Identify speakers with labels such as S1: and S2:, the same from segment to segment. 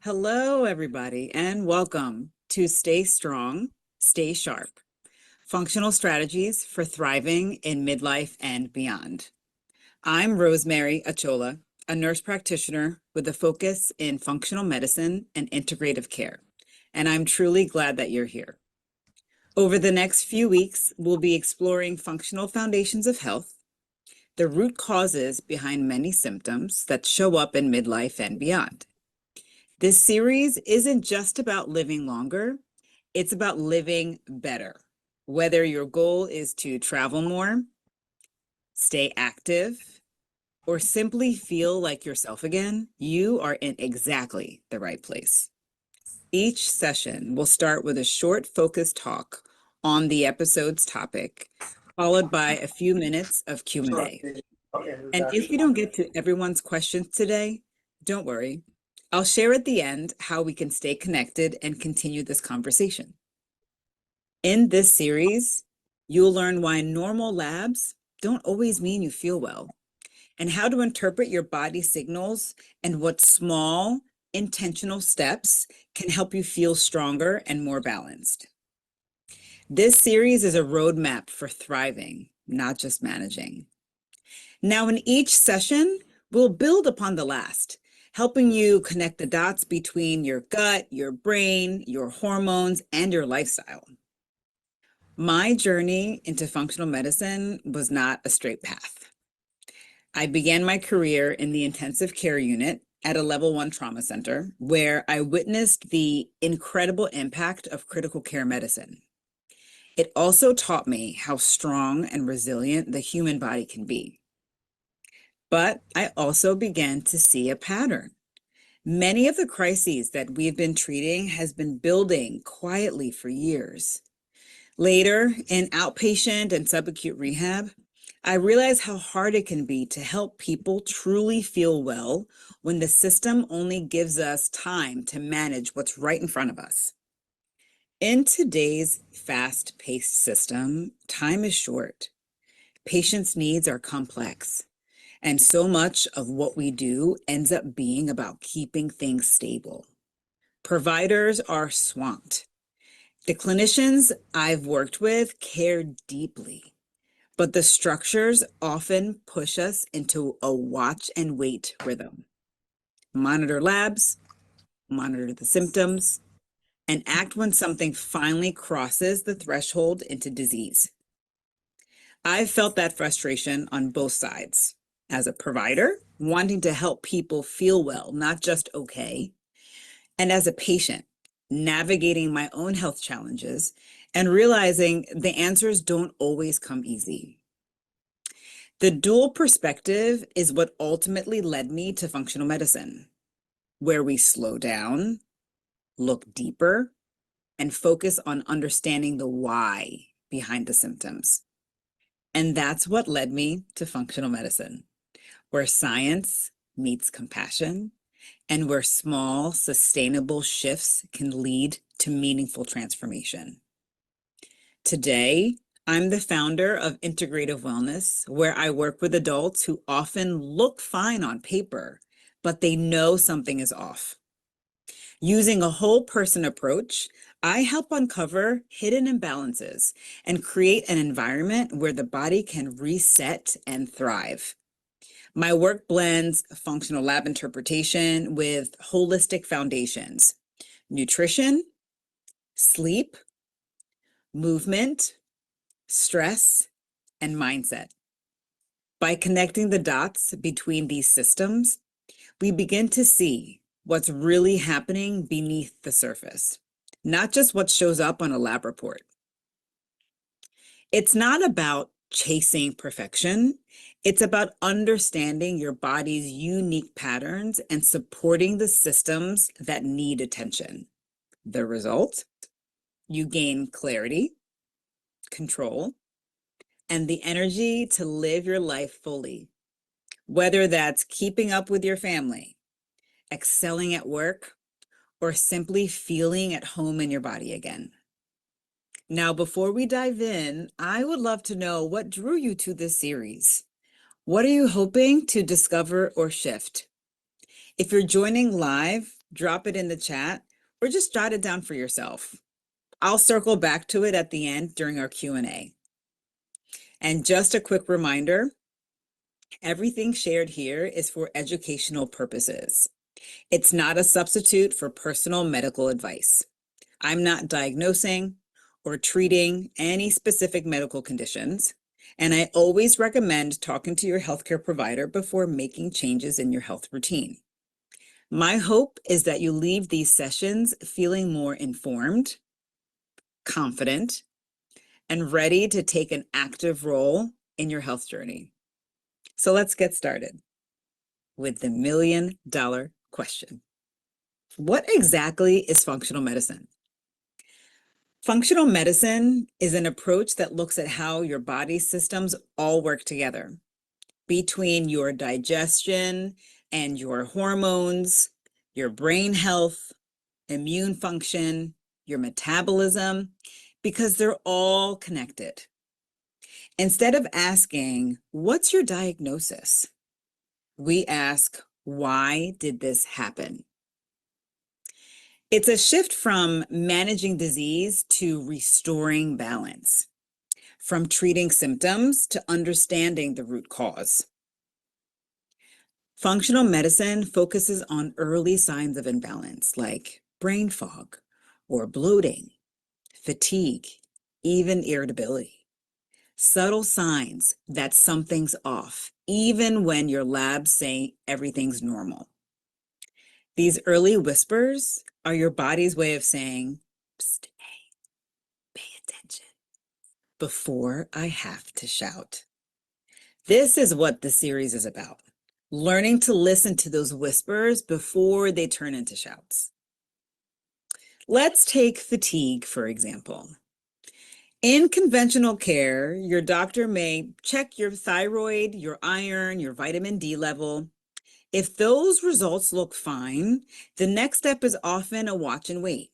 S1: Hello, everybody, and welcome to Stay Strong, Stay Sharp, Functional Strategies for Thriving in Midlife and Beyond. I'm Rosemary Achola, a nurse practitioner with a focus in functional medicine and integrative care, and I'm truly glad that you're here. Over the next few weeks, we'll be exploring functional foundations of health, the root causes behind many symptoms that show up in midlife and beyond. This series isn't just about living longer, it's about living better. Whether your goal is to travel more, stay active, or simply feel like yourself again, you are in exactly the right place. Each session will start with a short focused talk on the episode's topic, followed by a few minutes of Q&A. And if we don't get to everyone's questions today, don't worry. I'll share at the end how we can stay connected and continue this conversation. In this series, you'll learn why normal labs don't always mean you feel well, and how to interpret your body signals and what small, intentional steps can help you feel stronger and more balanced. This series is a roadmap for thriving, not just managing. Now, in each session, we'll build upon the last, helping you connect the dots between your gut, your brain, your hormones, and your lifestyle. My journey into functional medicine was not a straight path. I began my career in the intensive care unit at a level 1 trauma center, where I witnessed the incredible impact of critical care medicine. It also taught me how strong and resilient the human body can be. But I also began to see a pattern. Many of the crises that we've been treating has been building quietly for years. Later, in outpatient and subacute rehab, I realized how hard it can be to help people truly feel well when the system only gives us time to manage what's right in front of us. In today's fast-paced system, time is short. Patients' needs are complex. And so much of what we do ends up being about keeping things stable. Providers are swamped. The clinicians I've worked with care deeply, but the structures often push us into a watch and wait rhythm. Monitor labs, monitor the symptoms, and act when something finally crosses the threshold into disease. I've felt that frustration on both sides. As a provider, wanting to help people feel well, not just okay. And as a patient, navigating my own health challenges and realizing the answers don't always come easy. The dual perspective is what ultimately led me to functional medicine, where we slow down, look deeper, and focus on understanding the why behind the symptoms. And that's what led me to functional medicine, where science meets compassion and where small, sustainable shifts can lead to meaningful transformation. Today, I'm the founder of Integrative Wellness, where I work with adults who often look fine on paper, but they know something is off. Using a whole person approach, I help uncover hidden imbalances and create an environment where the body can reset and thrive. My work blends functional lab interpretation with holistic foundations: nutrition, sleep, movement, stress, and mindset. By connecting the dots between these systems, we begin to see what's really happening beneath the surface, not just what shows up on a lab report. It's not about chasing perfection. It's about understanding your body's unique patterns and supporting the systems that need attention. The result? You gain clarity, control, and the energy to live your life fully. Whether that's keeping up with your family, excelling at work, or simply feeling at home in your body again. Now, before we dive in, I would love to know what drew you to this series. What are you hoping to discover or shift? If you're joining live, drop it in the chat or just jot it down for yourself. I'll circle back to it at the end during our Q&A. And just a quick reminder, everything shared here is for educational purposes. It's not a substitute for personal medical advice. I'm not diagnosing or treating any specific medical conditions, and I always recommend talking to your healthcare provider before making changes in your health routine. My hope is that you leave these sessions feeling more informed, confident, and ready to take an active role in your health journey. So let's get started with the million-dollar question. What exactly is functional medicine? Functional medicine is an approach that looks at how your body systems all work together between your digestion and your hormones, your brain health, immune function, your metabolism, because they're all connected. Instead of asking, what's your diagnosis? We ask, why did this happen? It's a shift from managing disease to restoring balance, from treating symptoms to understanding the root cause. Functional medicine focuses on early signs of imbalance like brain fog or bloating, fatigue, even irritability. Subtle signs that something's off, even when your labs say everything's normal. These early whispers are your body's way of saying, "Psst, hey, pay attention," before I have to shout. This is what the series is about, learning to listen to those whispers before they turn into shouts. Let's take fatigue, for example. In conventional care, your doctor may check your thyroid, your iron, your vitamin D level. If those results look fine, the next step is often a watch and wait.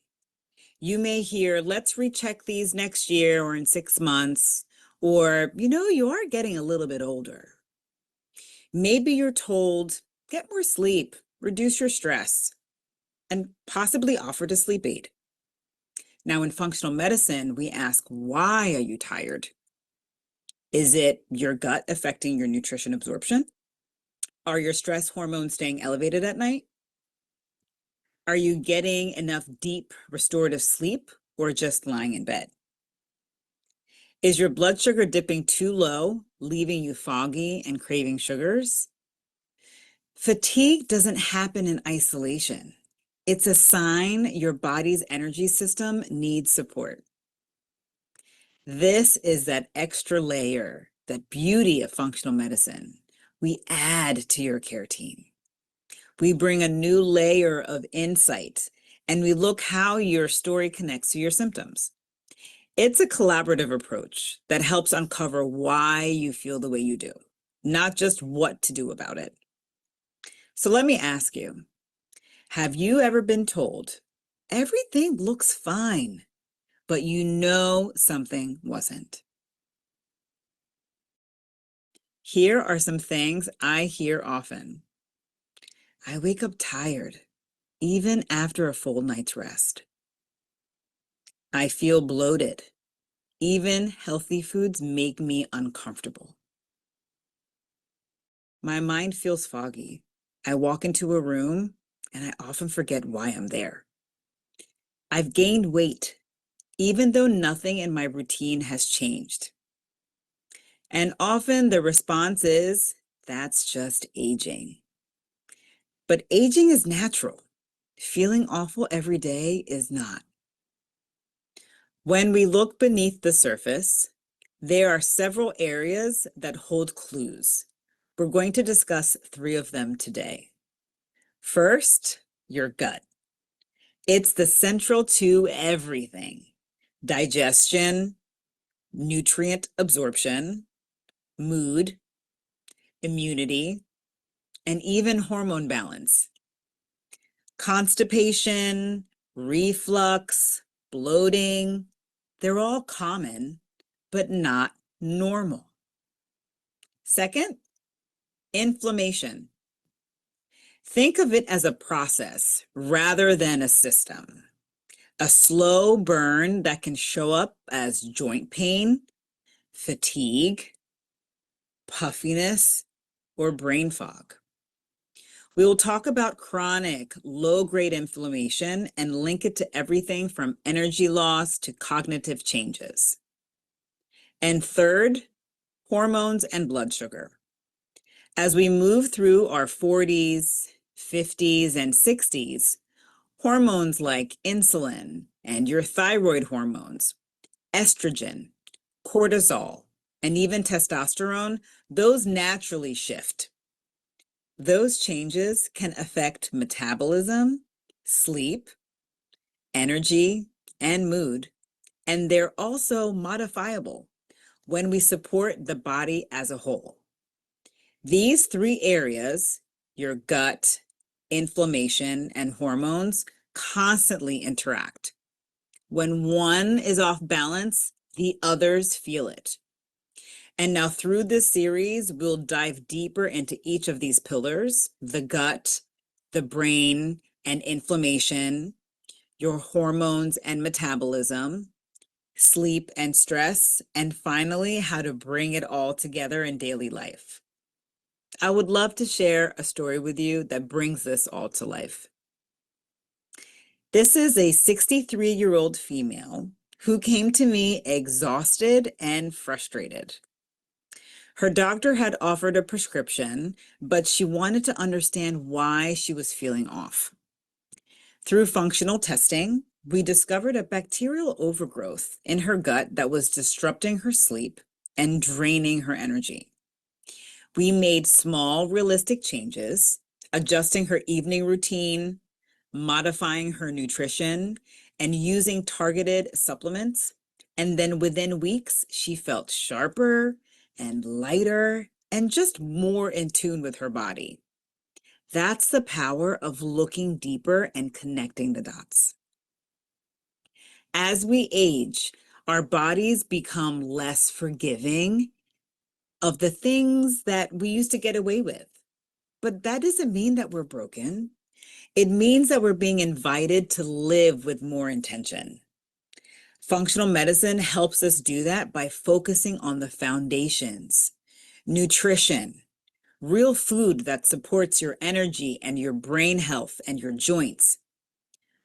S1: You may hear, let's recheck these next year or in 6 months, or, you are getting a little bit older. Maybe you're told, get more sleep, reduce your stress, and possibly offered a sleep aid. Now, in functional medicine, we ask, why are you tired? Is it your gut affecting your nutrition absorption? Are your stress hormones staying elevated at night? Are you getting enough deep restorative sleep or just lying in bed? Is your blood sugar dipping too low, leaving you foggy and craving sugars? Fatigue doesn't happen in isolation. It's a sign your body's energy system needs support. This is that extra layer, that beauty of functional medicine. We add to your care team. We bring a new layer of insight, and we look how your story connects to your symptoms. It's a collaborative approach that helps uncover why you feel the way you do, not just what to do about it. So let me ask you, have you ever been told everything looks fine, but you know something wasn't? Here are some things I hear often. I wake up tired, even after a full night's rest. I feel bloated. Even healthy foods make me uncomfortable. My mind feels foggy. I walk into a room and I often forget why I'm there. I've gained weight, even though nothing in my routine has changed. And often the response is, that's just aging. But aging is natural. Feeling awful every day is not. When we look beneath the surface, there are several areas that hold clues. We're going to discuss 3 of them today. First, your gut. It's the central to everything: digestion, nutrient absorption, mood, immunity, and even hormone balance. Constipation, reflux, bloating, they're all common, but not normal. Second, inflammation. Think of it as a process rather than a system. A slow burn that can show up as joint pain, fatigue, puffiness, or brain fog. We will talk about chronic low-grade inflammation and link it to everything from energy loss to cognitive changes. And third, hormones and blood sugar. As we move through our 40s, 50s, and 60s, hormones like insulin and your thyroid hormones, estrogen, cortisol, and even testosterone, those naturally shift. Those changes can affect metabolism, sleep, energy, and mood, and they're also modifiable when we support the body as a whole. These three areas, your gut, inflammation, and hormones, constantly interact. When one is off balance, the others feel it. And now through this series, we'll dive deeper into each of these pillars: the gut, the brain, and inflammation, your hormones and metabolism, sleep and stress, and finally, how to bring it all together in daily life. I would love to share a story with you that brings this all to life. This is a 63-year-old female who came to me exhausted and frustrated. Her doctor had offered a prescription, but she wanted to understand why she was feeling off. Through functional testing, we discovered a bacterial overgrowth in her gut that was disrupting her sleep and draining her energy. We made small, realistic changes, adjusting her evening routine, modifying her nutrition, and using targeted supplements. And then within weeks, she felt sharper and lighter and just more in tune with her body. That's the power of looking deeper and connecting the dots. As we age, our bodies become less forgiving of the things that we used to get away with. But that doesn't mean that we're broken. It means that we're being invited to live with more intention. Functional medicine helps us do that by focusing on the foundations: nutrition, real food that supports your energy and your brain health and your joints;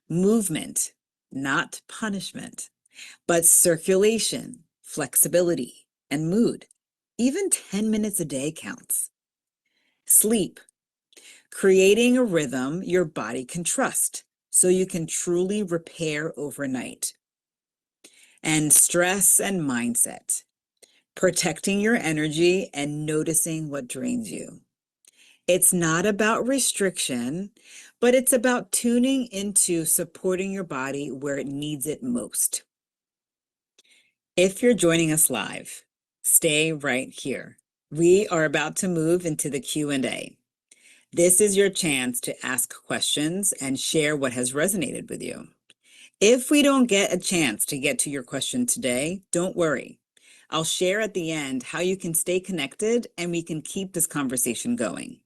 S1: movement, not punishment, but circulation, flexibility, and mood. Even 10 minutes a day counts. Sleep, creating a rhythm your body can trust so you can truly repair overnight. And stress and mindset, protecting your energy and noticing what drains you. It's not about restriction, but it's about tuning into supporting your body where it needs it most. If you're joining us live, stay right here. We are about to move into the Q&A. This is your chance to ask questions and share what has resonated with you. If we don't get a chance to get to your question today, don't worry. I'll share at the end how you can stay connected and we can keep this conversation going.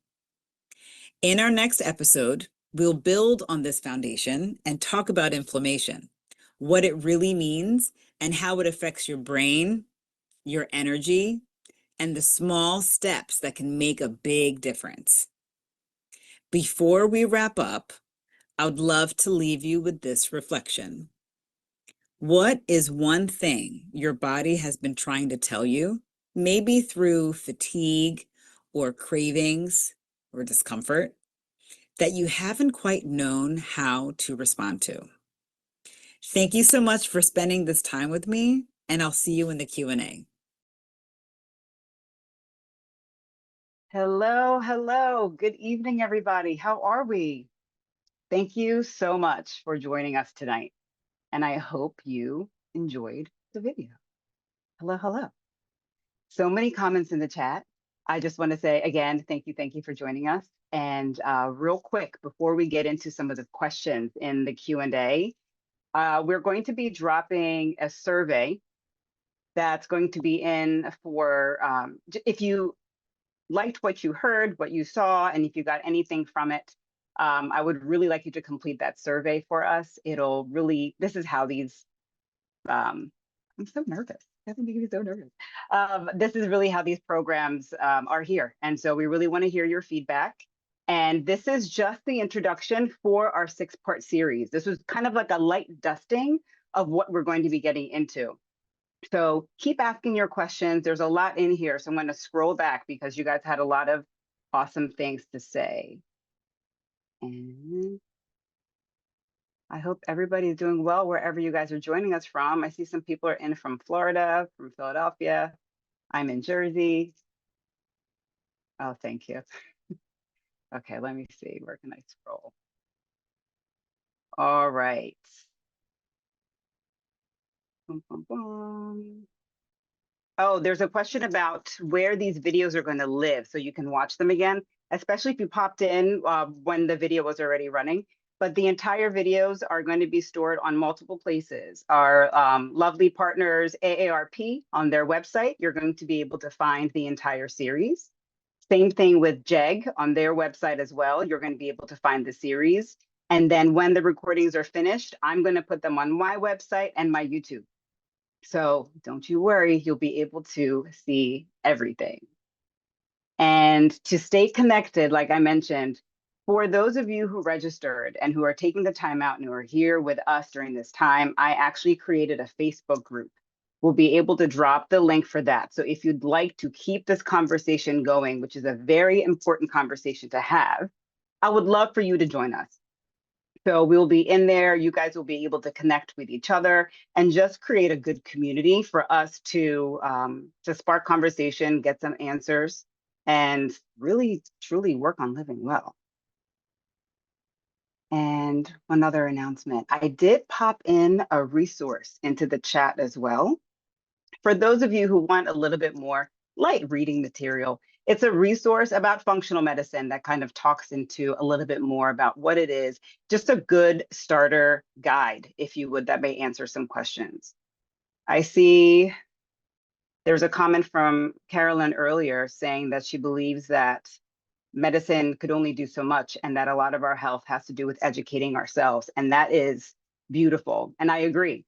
S1: In our next episode, we'll build on this foundation and talk about inflammation, what it really means, and how it affects your brain, your energy, and the small steps that can make a big difference. Before we wrap up, I would love to leave you with this reflection. What is one thing your body has been trying to tell you, maybe through fatigue or cravings or discomfort, that you haven't quite known how to respond to? Thank you so much for spending this time with me, and I'll see you in the Q&A.
S2: Hello, hello. Good evening, everybody. How are we? Thank you so much for joining us tonight, and I hope you enjoyed the video. Hello, hello. So many comments in the chat. I just want to say again, thank you for joining us. And real quick, before we get into some of the questions in the Q&A, we're going to be dropping a survey that's going to be in for, if you liked what you heard, what you saw, and if you got anything from it, I would really like you to complete that survey for us. This is how these, I'm so nervous. That makes me so nervous. This is really how these programs are here. And so we really want to hear your feedback. And this is just the introduction for our 6-part series. This was kind of like a light dusting of what we're going to be getting into. So keep asking your questions. There's a lot in here. So I'm going to scroll back because you guys had a lot of awesome things to say. And I hope everybody is doing well wherever you guys are joining us from. I see some people are in from Florida, from Philadelphia. I'm in Jersey. Oh, thank you. Okay, let me see. Where can I scroll? All right. Boom, boom, boom. Oh, there's a question about where these videos are going to live so you can watch them again, especially if you popped in when the video was already running. But the entire videos are going to be stored on multiple places. Our lovely partners, AARP, on their website, you're going to be able to find the entire series. Same thing with JEG on their website as well. You're going to be able to find the series. And then when the recordings are finished, I'm going to put them on my website and my YouTube. So don't you worry, you'll be able to see everything. And to stay connected, like I mentioned, for those of you who registered and who are taking the time out and who are here with us during this time, I actually created a Facebook group. We'll be able to drop the link for that. So if you'd like to keep this conversation going, which is a very important conversation to have, I would love for you to join us. So we'll be in there. You guys will be able to connect with each other and just create a good community for us to spark conversation, get some answers, and really, truly work on living well. And one other announcement. I did pop in a resource into the chat as well. For those of you who want a little bit more light reading material, it's a resource about functional medicine that kind of talks into a little bit more about what it is, just a good starter guide, if you would, that may answer some questions. I see there's a comment from Carolyn earlier saying that she believes that medicine could only do so much and that a lot of our health has to do with educating ourselves. And that is beautiful. And I agree.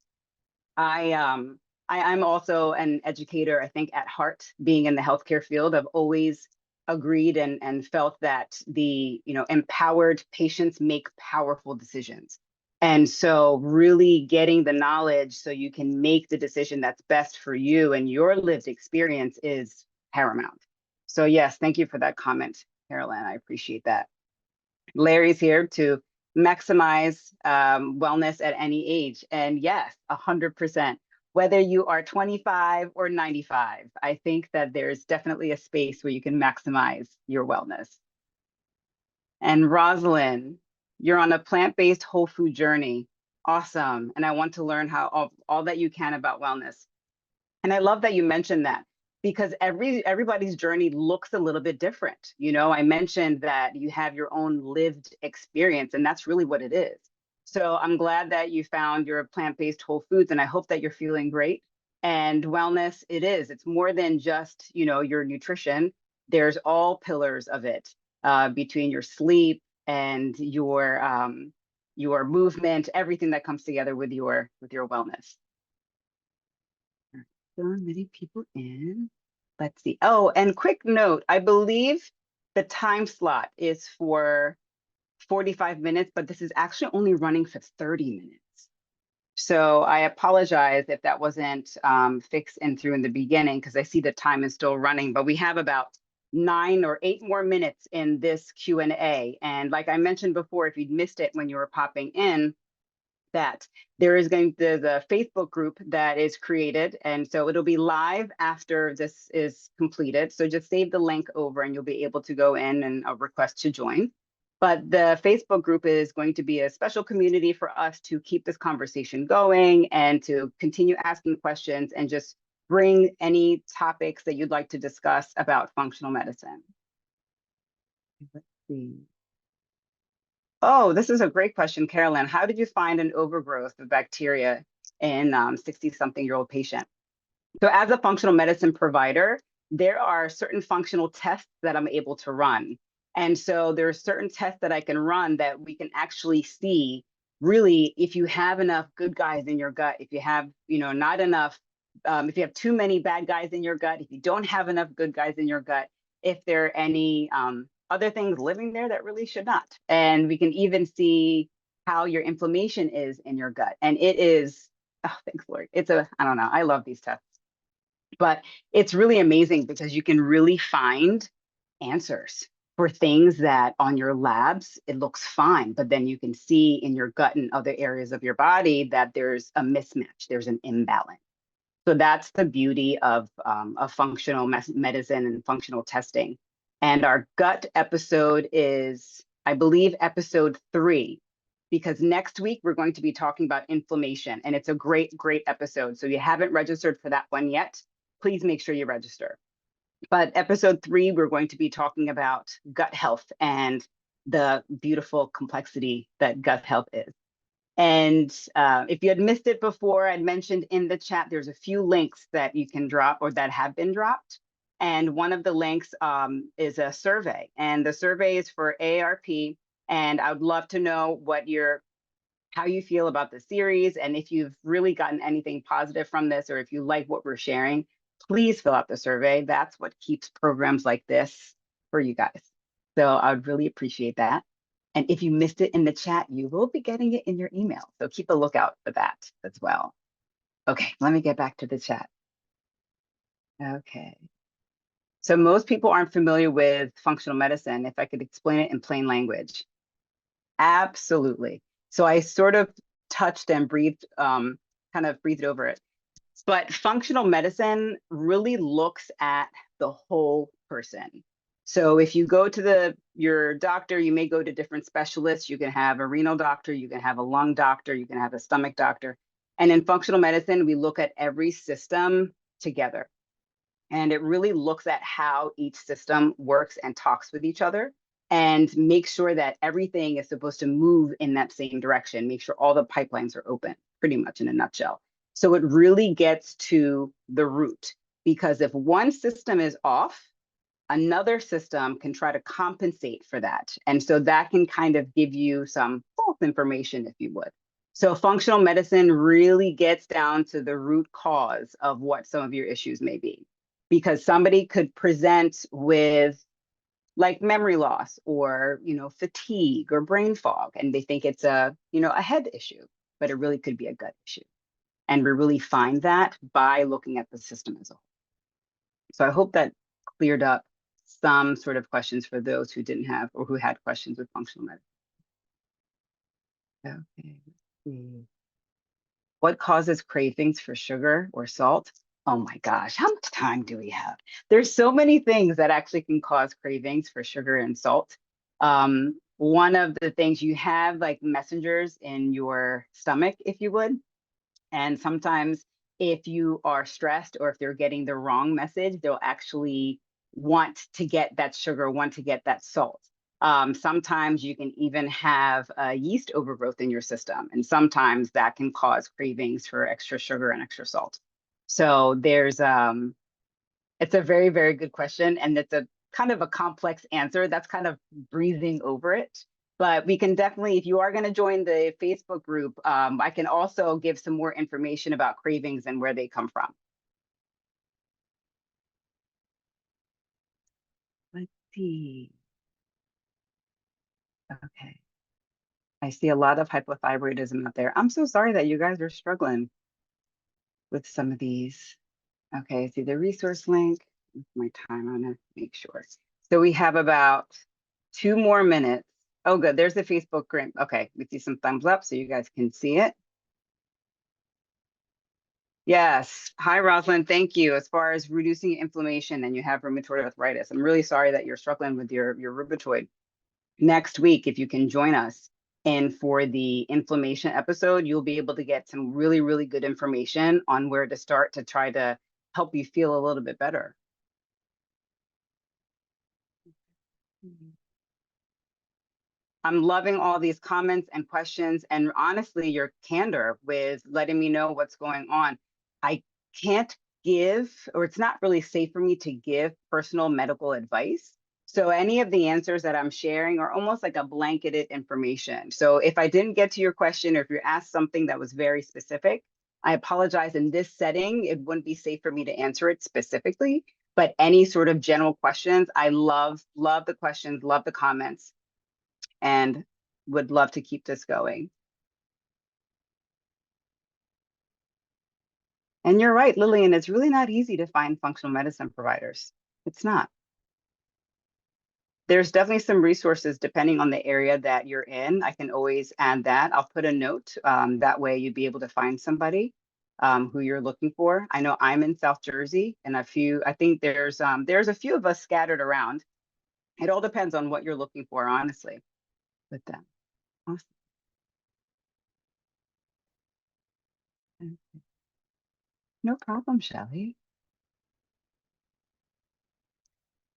S2: I'm also an educator, I think, at heart, being in the healthcare field. I've always agreed and felt that the empowered patients make powerful decisions. And so really getting the knowledge so you can make the decision that's best for you and your lived experience is paramount. So yes, thank you for that comment, Carolyn. I appreciate that. Larry's here to maximize wellness at any age. And yes, 100%. Whether you are 25 or 95, I think that there's definitely a space where you can maximize your wellness. And Rosalind, you're on a plant-based whole food journey. Awesome. And I want to learn how all that you can about wellness. And I love that you mentioned that because everybody's journey looks a little bit different. I mentioned that you have your own lived experience, and that's really what it is. So I'm glad that you found your plant-based whole foods, and I hope that you're feeling great. And wellness, it is. It's more than just, your nutrition. There's all pillars of it, between your sleep and your movement, everything that comes together with your wellness. So many people in. Let's see. Oh, and quick note, I believe the time slot is for 45 minutes, but this is actually only running for 30 minutes. So I apologize if that wasn't fixed in through in the beginning, because I see the time is still running, but we have about 9 or 8 more minutes in this Q&A. And like I mentioned before, if you'd missed it when you were popping in, that there is there's a Facebook group that is created. And so it'll be live after this is completed. So just save the link over and you'll be able to go in and request to join. But the Facebook group is going to be a special community for us to keep this conversation going and to continue asking questions and just bring any topics that you'd like to discuss about functional medicine. Let's see. Oh, this is a great question, Carolyn. How did you find an overgrowth of bacteria in 60-something-year-old patient? So as a functional medicine provider, there are certain functional tests that I'm able to run. And so there are certain tests that I can run that we can actually see really if you have enough good guys in your gut, if you have, not enough, if you have too many bad guys in your gut, if you don't have enough good guys in your gut, if there are any other things living there that really should not. And we can even see how your inflammation is in your gut. And it is, oh, thanks, Lord. I don't know, I love these tests. But it's really amazing because you can really find answers for things that on your labs, it looks fine. But then you can see in your gut and other areas of your body that there's a mismatch, there's an imbalance. So that's the beauty of functional medicine and functional testing. And our gut episode is, I believe, episode 3, because next week we're going to be talking about inflammation. And it's a great, great episode. So if you haven't registered for that one yet, please make sure you register. But episode 3, we're going to be talking about gut health and the beautiful complexity that gut health is. And if you had missed it before, I'd mentioned in the chat, there's a few links that you can drop or that have been dropped. And one of the links is a survey. And the survey is for AARP. And I would love to know how you feel about the series. And if you've really gotten anything positive from this, or if you like what we're sharing, please fill out the survey. That's what keeps programs like this for you guys. So I would really appreciate that. And if you missed it in the chat, you will be getting it in your email. So keep a lookout for that as well. Okay, let me get back to the chat. Okay. So most people aren't familiar with functional medicine. If I could explain it in plain language. Absolutely. So I sort of touched and breathed, kind of breathed over it. But functional medicine really looks at the whole person. So if you go to your doctor, you may go to different specialists. You can have a renal doctor, you can have a lung doctor, you can have a stomach doctor. And in functional medicine, we look at every system together. And it really looks at how each system works and talks with each other and make sure that everything is supposed to move in that same direction, make sure all the pipelines are open, pretty much in a nutshell. So it really gets to the root, because if one system is off, another system can try to compensate for that. And so that can kind of give you some false information, if you would. So functional medicine really gets down to the root cause of what some of your issues may be, because somebody could present with like memory loss or, fatigue or brain fog, and they think it's a head issue, but it really could be a gut issue. And we really find that by looking at the system as a whole. So I hope that cleared up some sort of questions for those who didn't have or who had questions with functional medicine. Okay, let's see. What causes cravings for sugar or salt? Oh my gosh, how much time do we have? There's so many things that actually can cause cravings for sugar and salt. One of the things, you have like messengers in your stomach, if you would. And sometimes if you are stressed or if they're getting the wrong message, they'll actually want to get that sugar, want to get that salt. Sometimes you can even have yeast overgrowth in your system, and sometimes that can cause cravings for extra sugar and extra salt. So it's a very, very good question, and it's a kind of a complex answer. That's kind of breezing over it. But we can definitely, if you are going to join the Facebook group, I can also give some more information about cravings and where they come from. Let's see. Okay. I see a lot of hypothyroidism out there. I'm so sorry that you guys are struggling with some of these. Okay, I see the resource link. My time, I'm gonna make sure. So we have about 2 more minutes. Oh, good, there's the Facebook group. Okay, we see some thumbs up so you guys can see it. Yes, hi Rosalind, thank you. As far as reducing inflammation and you have rheumatoid arthritis, I'm really sorry that you're struggling with your rheumatoid. Next week, if you can join us, and for the inflammation episode, you'll be able to get some really, really good information on where to start to try to help you feel a little bit better. I'm loving all these comments and questions, and honestly, your candor with letting me know what's going on. I can't give, or it's not really safe for me to give personal medical advice. So any of the answers that I'm sharing are almost like a blanketed information. So if I didn't get to your question, or if you asked something that was very specific, I apologize. In this setting, it wouldn't be safe for me to answer it specifically, but any sort of general questions, I love the questions, love the comments, and would love to keep this going. And you're right, Lillian, it's really not easy to find functional medicine providers. It's not. There's definitely some resources depending on the area that you're in. I can always add that. I'll put a note. That way you'd be able to find somebody who you're looking for. I know I'm in South Jersey, and I think there's a few of us scattered around. It all depends on what you're looking for, honestly, with them. Awesome. No problem, Shelley.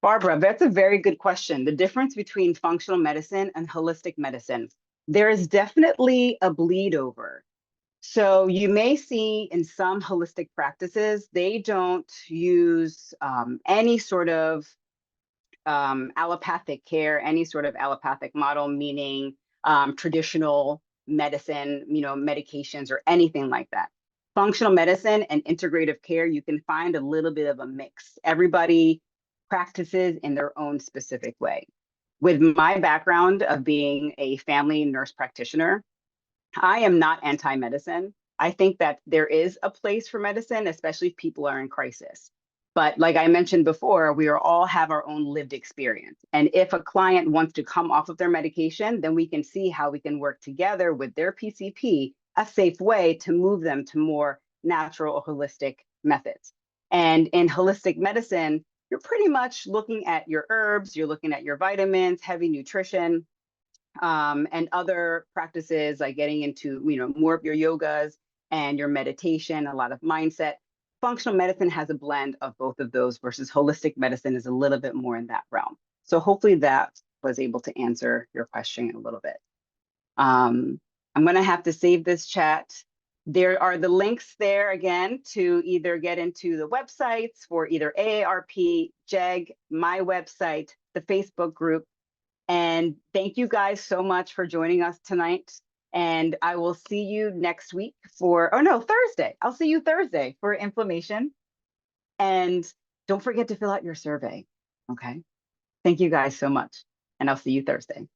S2: Barbara, that's a very good question. The difference between functional medicine and holistic medicine. There is definitely a bleed over. So you may see in some holistic practices, they don't use any sort of allopathic care, any sort of allopathic model, meaning traditional medicine, medications or anything like that. Functional medicine and integrative care, you can find a little bit of a mix. Everybody practices in their own specific way. With my background of being a family nurse practitioner, I am not anti-medicine. I think that there is a place for medicine, especially if people are in crisis. But like I mentioned before, we are all have our own lived experience. And if a client wants to come off of their medication, then we can see how we can work together with their PCP, a safe way to move them to more natural or holistic methods. And in holistic medicine, you're pretty much looking at your herbs, you're looking at your vitamins, heavy nutrition, and other practices like getting into more of your yogas and your meditation, a lot of mindset. Functional medicine has a blend of both of those versus holistic medicine is a little bit more in that realm. So hopefully that was able to answer your question a little bit. I'm going to have to save this chat. There are the links there again to either get into the websites for either AARP, JEG, my website, the Facebook group. And thank you guys so much for joining us tonight. And I will see you next week Thursday. I'll see you Thursday for inflammation. And don't forget to fill out your survey. Okay. Thank you guys so much. And I'll see you Thursday.